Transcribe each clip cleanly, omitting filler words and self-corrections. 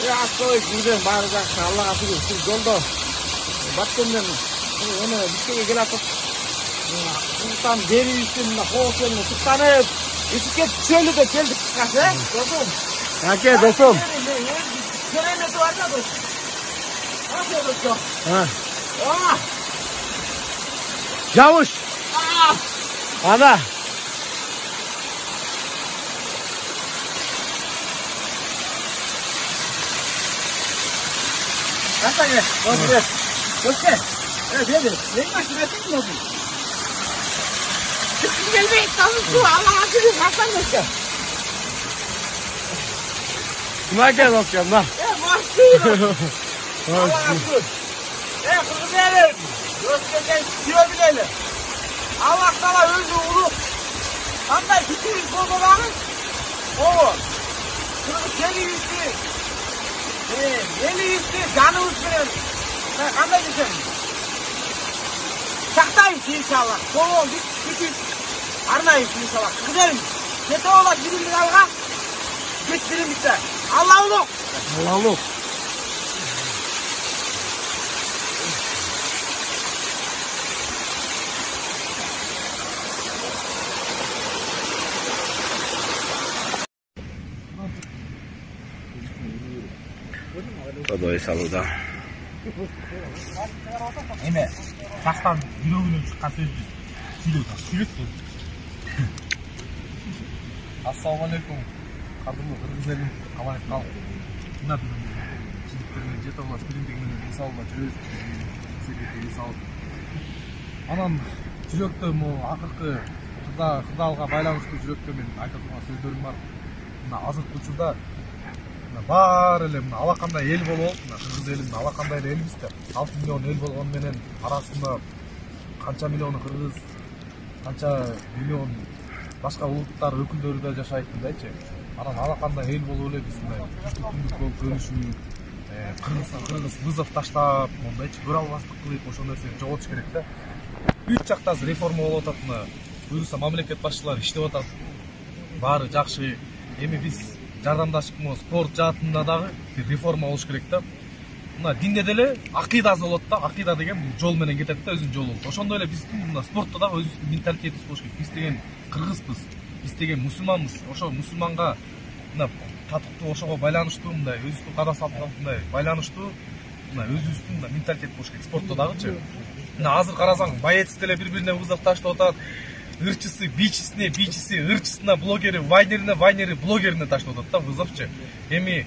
Astoy güzel barca Allah'a şükür siz yolda battımdan onu bitkiye gelip Sultan beri üstünde hoşlanma tutanıp bisiklet şöyle de geldik kase dostum. Hake dostum. Şöyle de var da dostum. Nasıl dostum? Ha. Ah! Yavuş. Ah! Ana. Nasıl ya? Dostum. Evet, ne başına ettin mi? Gelmeyin, tamam su, Allah'a şükür, nasıl dostum? Buna gel dostum lan. Başlıyor. Allah'a şükür. Kızım verin. Dostum diyor bilelim. Allah sana özü ulu. Hatta hiçbir konuların o. Kızım seni üstü. Yeni üstü, canı üstü. Kanday düşelim. Çaktayız inşallah. Kolu bütün arnayız inşallah. Gidelim. Kete ola birimlik alga. Geç birimlikte. Allah ulu. Allah ulu. Todo es saludar. Эме жастан жүрөгүнөн чыккан сөздү сүйлөтөт. Ассалому алейкум. Кадырлуу кыргыз элим, аман кал. Мына жигиттермен жете албас биримдигинен эс алба жүрөбүз. Себеби эс алып. Анан жүрөктө акыркы кыдалга байланыштуу жүрөктө мен айта турган сөздөрүм бар. Мына азыркы учурда бар эле мына алакандай эл болуп, мына кыргыз элинин алакандай эле элбиз да. 6 миллион эл болгон менен арасында канча миллиону кыргыз, канча миллион башка улуттар өкүлдөрү да жашайт мындайчы. Анан алакандай эл болуп эле биз мындай күндүк болуп көрүшүп, кыргыз вызов таштап, мындайчы көрө албастык кылып ошол нерсени жоготуш керек да. Үч жактасы реформа болуп атат мына. Буюрса мамлекет башчылары иштеп атат. Баары жакшы. Эми биз жардамдашып спорт жаатында дагы бир реформа болуш керек да. Мына динде деле акыйдасы болот да. Акыйда деген жол менен кетет да, өзүнүн жолу болот. Ошондой эле биздин мына спортто дагы өзүбүздүн менталитетибиз болуш керек. Биз деген кыргызбыз, биз деген мусулманбыз. Ошо мусулманга мына татыктуу ошого байланыштуу мындай өзүбүздүн када салттарыбызга байланыштуу мына өзүбүздүн мына менталитет болуш керек спортто дагычы. Мына азыр карасаң боец деле бири-бирине вызов таштап атат. Ырчысы бичисине, бичиси ырчысына, блогери вайнерине, вайнери блогерине таштап атат да вызовчу. Эми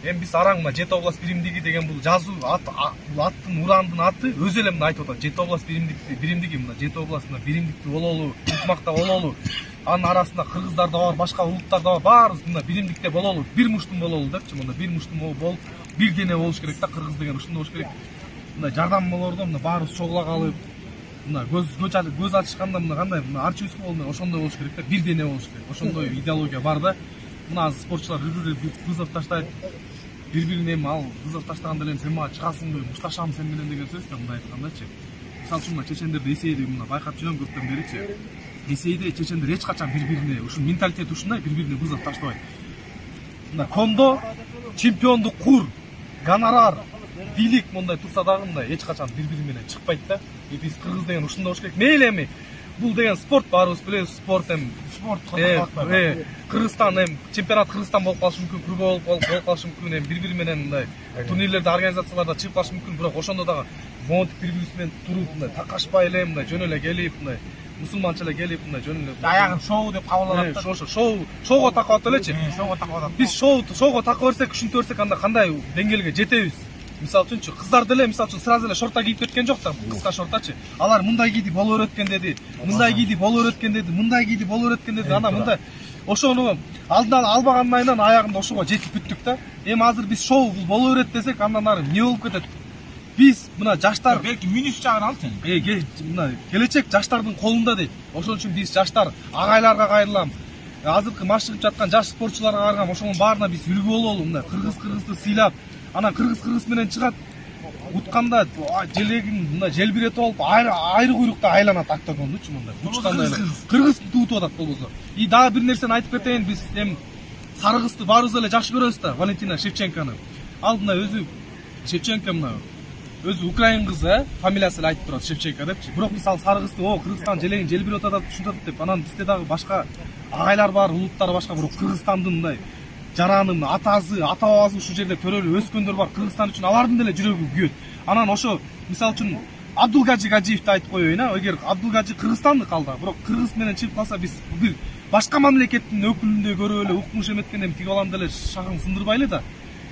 биз араң мына Жети область биримдиги деген бул жазуу аттын урандын аты өзү эле мына айтып атат. Жети область биримдиги мына Жети областында биримдиктүү бололу, ынтымакта бололу. Анын арасында кыргыздар да бар, башка улуттар да бар, баарыбыз мына биримдикте бололу, бир муштум бололу депчи. Мына бир муштум болуп, бир дене болуш керек да, кыргыз деген ушундай болуш керек. Мына жардамдоолордо мына баарыбыз чогула калып, мына көз ачышканда мына кандай мына арчыбыз болмой ошондой болуш керек да, бир дене болуш керек. Ошондой идеология бар да. Мына спортчулар бири-бирине вызов таштайт. Бири-бирине эми ал вызов таштаганда эле сен мага чыгасыңбы, мушташам сен менен деген сөз да мындай айткандачы. Мисалы үчүн мына чечендерди эсейди мына байкап жүрөм көптөн беричи. Эсейде чечендер эч качан бири-бирине ушул менталитет ушундай бири-бирине вызов таштабайт. Мына кондо чемпиондук кур, гонорар, бийлик мындай турса дагы мындай эч качан бири-бири менен чыкпайт да. Биз кыргыз деген ушундай болуш керек. Мейли эми бул деген спорт, баарыбыз билебиз, спорт эми спорт Кыргызстан эми чемпионат Кыргызстан болуп калышы мүмкүн, курбо болуп калышы мүмкүн, эми бири-бири менен мындай турнирлерде, организацияларда чыгып калышы мүмкүн, бирок ошондо дагы монтип бири-бирибиз менен туруп мындай такашпай эле мындай жөн эле келип мындай мусулманча эле келип мындай жөн эле аягын шоу деп кабыл алат да. Шоуго такап атат элечи. Шоуго такап атат. Биз шоуго такап берсек, ушинте берсек анда кандай деңгээлге жетебиз? Мисалы үчүнчү кыздар деле мисалы үчүн сразу эле шорта кийип кеткен жок да, кыска шортачы. Алар мындай кийди боло береткен деди, мындай кийди боло береткен деди, мындай кийди боло береткен деди. Ана мындай ошону алдынан албагандан аягында ошого жетип бүттүк да. Эми азыр биз шоу боло берет десек, андан ары эмне болуп кетет? Биз мына жаштар белки минус жагын алсын. Мына келечек жаштардын колунда дейт. Ошон үчүн биз жаштар агайларга кайрылам. Азыркы машыгып жаткан жаш спортчуларга кайрылам. Ошонун баарына биз үлгү бололу. Мына кыргызды сыйлап, анан кыргыз менен чыгат. Утканда желегин мына желбиретип алып, айры куйрукта айланат октагондучу мындай. Учкандай эле. Кыргыз туутуп атат болбосо. И дагы бир нерсени айтып кетейин, биз эми Сарыгызды баарыбыз эле жакшы көрөбүз да, Валентина Шевченкону. алдында өзү Шевченко мына өзү украин кызы, фамилиясы айтып турат Шевченко депчи. Бирок мисалы сары кызды о Кыргызстан желегин желбирип атат ушунтат деп. Анан бизде дагы башка агайлар бар, улуттар башка, бирок Кыргызстандын мындай жаранын атасы, ата бабасы ушул жерде төрөлүп өскөндөр бар. Кыргызстан үчүн алардын деле жүрөгү күйөт. Анан ошо мисалы үчүн Абдулгажи Гаджиевди айтып коеюн, эгер Абдулгажи Кыргызстандык алда, бирок кыргыз менен чыгып калса биз бир башка мамлекеттин өкүлүндөй көрүп эле укмуш эметкен эми тиги балам деле шагын сындырбайлы да.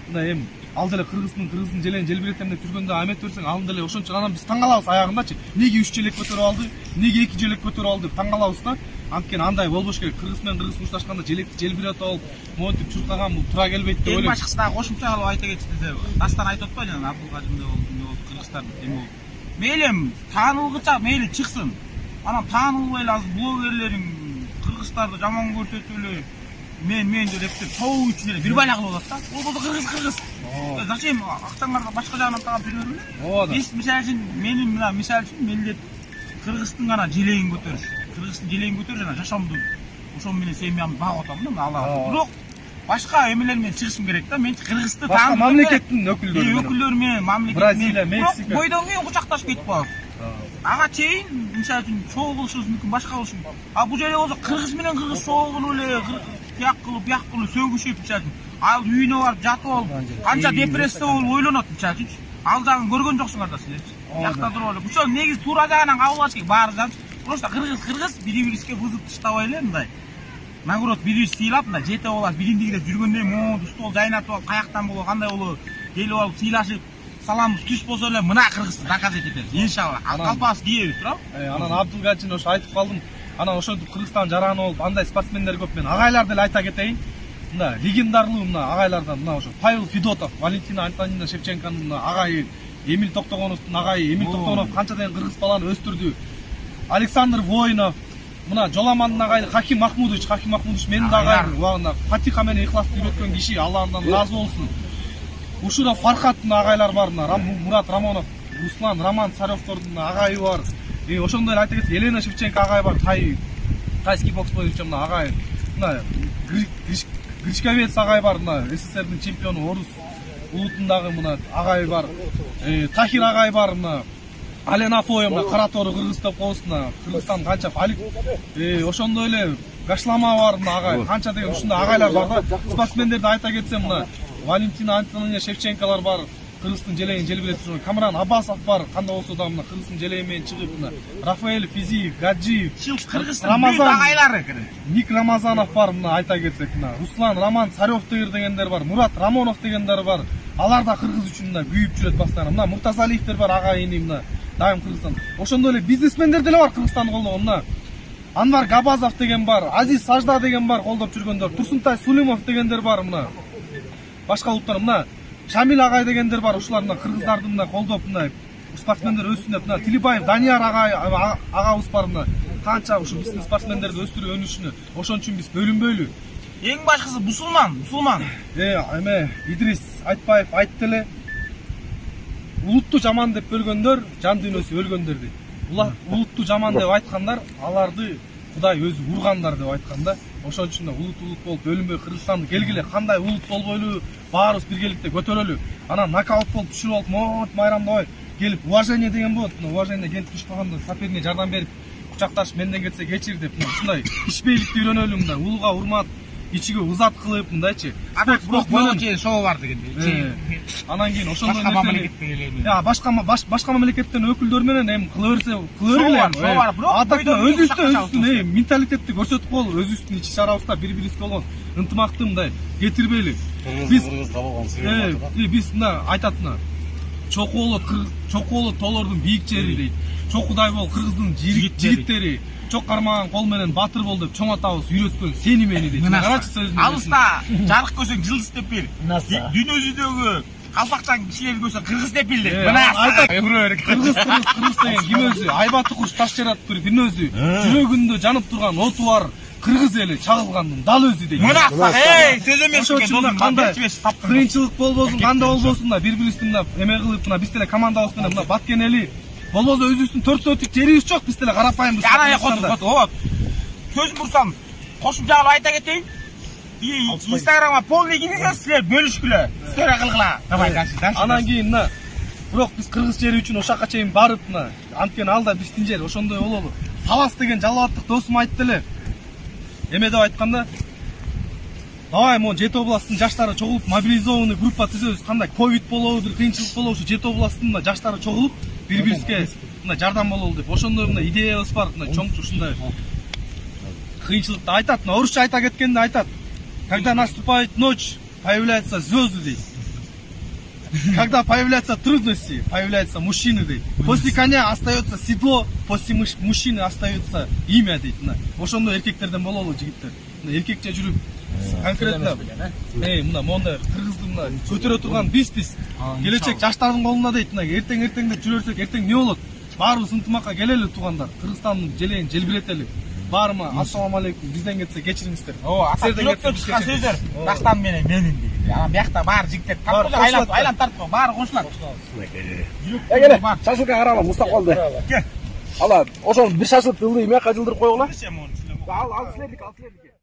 Мындай эми ал деле кыргыздын желегин желбиретем деп жүргөндө амет берсең анын деле ошончо анан биз таң калабыз аягындачы. Неге 3 желек көтөрүп алды, неге 2 желек көтөрүп алды деп таң калабыз да. Анткени андай болбош керек. Кыргыз менен кыргыз урушташканда желекти желбиретип алып, монтип чуркаган бул туура келбейт деп ойлойм. Эң башкысы дагы кошумча кылып айта кетти. Дастан айтып атпайбы жана Абдулгажимде болду, Кыргызстан эми болду. Мейлі таанылгыча мейлі чыксын. Анан таанылбай эле азыр блогерлерин кыргыздарды жаман көрсөтүп эле мен деп эптеп чогуу үчүн эле бир байла кылып атат да. Ол болду кыргыз. Зачем актаңарга башка жагынан тагап жүрөбүз? Ооба. Биз мисалы үчүн менин мына мисалы үчүн милдет Кыргыздын гана желегин көтөрүш. Кыргыздын желегин көтөрүш жана жашоомду ошол менен семьямды багып атам да Алла. Бирок башка эмелер менен чыгышым керек да. Мен Кыргызды башка мамлекеттин өкүлдөрү менен мамлекет Бразилия, Мексика бойдон кийин кучакташып кетип калабыз. Ага чейин мисалы үчүн чогуу кылышыбыз мүмкүн, башка кылышы мүмкүн. А бул жерде болсо кыргыз менен кыргыз чогуу кылып эле тияк кылып сөгүшүп мисалы үчүн ал үйүнө барып жатып алып канча депрессия болуп ойлонот мисалы үчүн. Ал жагын көргөн жоксуңар да силер. Тиякта туруп эле. Ошол негизи туура жагынан кабыл алыш керек баары. Просто кыргыз бири-бирибизге бузуп таштабай эле мындай. Наоборот, бири-бири сыйлап, мындай жете болот, бириндигиде жүргөндө моду стол жайнатып алып, каяктан болот, кандай болот, келип алып сыйлашып, саламыбыз түз болсо эле мына кыргызды доказать этебиз. Иншалла. Калпабыз кийебиз, туурабы? Анан Абдулгажини ошо айтып калдым. Анан ошентип Кыргызстан жараны болуп, андай спортсмендер көп. Мен агайларды эле айта кетейин. Мына легендарлуу мына агайлардан мына ошо Павел Федотов, Валентина Антонина Шевченконун агайы, Эмиль Токтогоновдун агайы, Эмиль Токтогонов канча деген кыргыз баланы өстүрдү. Александр Воинов, мына Жоламандын агайы Хаким Махмудович менин да агайым, убагында Фатиха менен ихласты үйрөткөн киши, Аллахдан разы болсун. Ушуда Фархаттын агайлар бар, Мурат Рамонов, Руслан Роман Царевдордун агайы бар. Ошондой айта кетсек, Елена Шевченко агай бар, тайский бокс боюнча мына агай. Мына Гришковец агай бар, мына СССРдин чемпиону орус улутундагы мына агай бар. Тахир агай бар, мына Алена Фоя мына кара тору кыргыз деп коосуна, Кыргызстан канча Алик ошондой эле Гашлама бар, мына агай. Канча деген ушундай агайлар бар да. Спортсмендерди айта кетсем, мына Валентина Антонина Шевченколар бар, кыргыздын желегин желбиретип жүргөн. Камран Аббасов бар, кандай болсо да мына кыргыздын желеги менен чыгып, мына Рафаэль Физиев, Гаджиев, Кыргыздын агайлары. Ник Рамазанов бар, мына айта кетсек, мына Руслан Роман Царевдор дегендер бар, Мурат Рамонов дегендер бар. Алар да кыргыз үчүн мына күйүп жүрөт постоянно. Мына Муртазалиевдер бар, агайыны мына дайым Кыргызстан. Ошондой эле бизнесмендер деле бар Кыргызстанды колдогон. Мына Анвар Габазов деген бар, Азиз Сажда деген бар колдоп жүргөндөр, Турсунтай Сулимов дегендер бар, мына башка улуттар, мына Шамил агай дегендер бар. Ушулар мына кыргыздарды мына колдоп, мына спортсмендер өссүн деп, мына Тилибаев Данияр агабыз бар, мына канча ушу биздин спортсмендерди өстүрүп өнүшүнө. Ошон үчүн биз бөлүнбөйлү. Эң башкысы мусулман. Эме Идрис Айтбаев айтты эле. Улутту жаман деп бөлгөндөр жан дүйнөсү өлгөндөр дейт. Улутту жаман деп айткандар аларды Кудай өзү ургандар деп айтканда. Ошон үчүн улут болуп бөлүнбөй Кыргызстанды келгиле, кандай улут болбойлу, баарыбыз биргеликте көтөрөлү. Анан нокаут болуп түшүрүп алып, майрамдабай келип уважение деген болот. Уважение келип түшүп калганда соперниге жардам берип, кучакташып менден кетсе кечир деп, ушундай ишпейликти үйрөнөлү, мындай улууга урмат, ичиге узат кылып, мындайчы. Бирок бойдон чейин шоу бар дегендей. Анан кийин ошондой нерсени башка мамлекеттен өкүлдөр менен эми кыла берсе адатта өзүбүздүн менталитетти көрсөтүп коелу, өзүбүздүн ичи чарабызда бири-бирибизге болгон ынтымакты мындай кетирбейли. Биз мына айтат, мына чокуоло тоолордун бийик жери дейт. Чокудай бол кыргыздын жигиттери, чок кармаган кол менен батыр бол деп чоң атабыз үйрөткөн сени мени дейт. Карачы сөзүн. Алыста жарык көрсөң жылдыз деп бер. Дүйнө жүзүндөгү калпакчан кишилерди көрсөң кыргыз деп бил дейт. Мына айтат. Кыргыз деген ким өзү? Айбаты куш таш жаратып бир өзү. Жүрөгүндө жанып турган оту бар. Кыргыз эли чагылгандын дал өзү дейт. Мына сөз эмес экен. Кандай кыйынчылык болбосун, кандай болбосун да бири-бирибизди мына эме кылып, мына биз деле командабыз менен мына баткен эли болбосо өзүбүздүн 4 сотик жерибиз жок, биз деле карапайымбыз. Сөзүн бурсам, кошумча кылып айта кетейин. Instagram'a polni gidesiniz sizler bölüşküle. Story kılgıla. Давай, дальше. Анан кийин мына бирок биз кыргыз жери үчүн ошакка чейин барып мына анткени ал да биздин жер ошондой бололу. Талас деген жалалаттык досум айтты эле. Эме деп айтканда давай могу Жети областтын жаштары чогулуп мобилизованный группа түзөбүз. Кандай ковид болобу, бир кыйынчылык болобу, ушу Жети областтын мына жаштары чогулуп бири-бирибизге мына жардам бололу деп. Ошондой мына идеябыз бар. Мына чоңчу ушундай кыйынчылыкты айтат. Мына орусча айта кеткенде айтат. Когда наступает ночь, появляются звезды, дейт. Когда появляются трудности, появляются мужчины, дейт. После коня остается седло, после мужчины остается имя, дейт. Ошондой эркектерден бололу жигиттер. Эркекче жүрүп конкретно мына мондай кыргызды мына көтөрө турган биз келечек жаштардын колунда дейт. Эртең деп жүрөрсөк эртең эмне болот? Баарыбыз ынтымакка келели туугандар. Кыргызстандын желегин желбиретели. Баарыма ассаламу алейкум, бизден кетсе кечириңиздер. Силерден чыккан сөздөр Дастан менен менин деген. Анан биякта баары жигиттер айланып тартып кой, баары кошулат. Келе, шашлыкка карагыла, мустап калды. Ала, ошол бир шашлыкты ылдый эмне жылдырып койгула. Ал Ал силердики.